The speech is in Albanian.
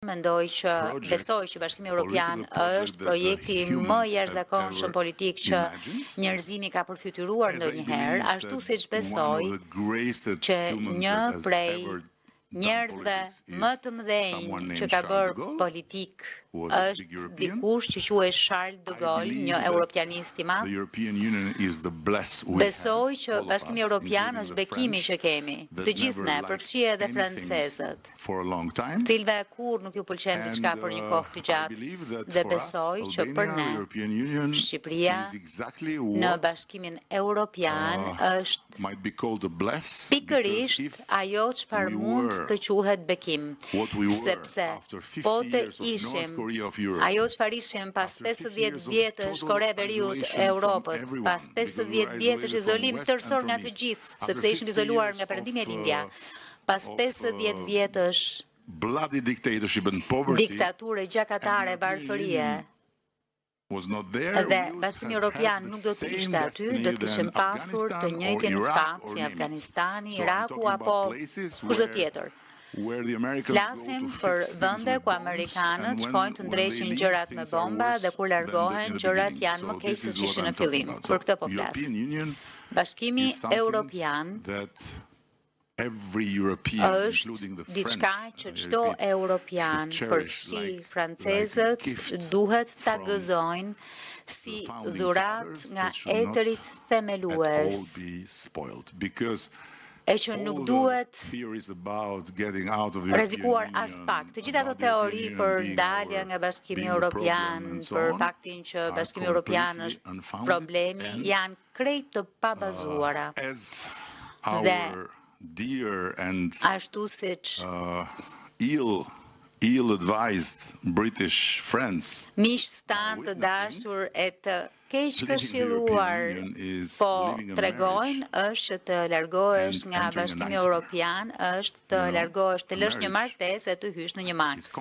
Besoj që Bashkimi Evropian është projekti më jashtëzakonshëm politik që njerëzimi ka përfytyruar ndonjëherë, ashtu siç besoj që një prej njerëzve më të mëdhenj që ka bërë politik është dikush që quhet Charles de Gaulle, një europianist i madh. Besoj që Bashkimi Evropian është bekimi që kemi, të gjithë ne, përfshi edhe francezët, cilve kur nuk ju pëlqen diçka për një kohë të gjatë, dhe besoj që për ne, Shqipëria në Bashkimin Evropian është pikërisht ajo çfarë mund të quhet bekim, sepse po të ishim ajo çfarë ishim pas 50 vjetësh Kore e Veriut e Europës, pas 50 vjetësh izolim tërësor nga të gjithë, sepse ishim izoluar nga Perëndimja e Lindja, pas 50 vjetësh diktature gjakatare, varfërie, dhe Bashkimi Evropian nuk do të ishte aty, do të kishim pasur të njëjtin fat si Afganistani, Iraku apo kushdo tjetër. Flasim për vende ku amerikanët shkojnë të ndreqin gjërat me bomba dhe kur largohen gjërat janë më keq se ç'ishin në fillim. Për këtë po flas. Bashkimi Evropian është diçka që çdo europian, përfshi francezët, duhet ta gëzojnë si dhurat nga etërit themelues, e që nuk duhet rrezikuar as pak. Të gjitha ato teori për dalje nga Bashkimi Evropian, për faktin që Bashkimi Evropian është problemi, janë krejt të pabazuara. Dhe ashtu siç ill-advised British friends, miqtë tanë të dashur e të keq këshilluar po tregojnë është që të largohesh nga Bashkimi Evropian, është të largohesh, të lësh një martesë e të hysh në një makt.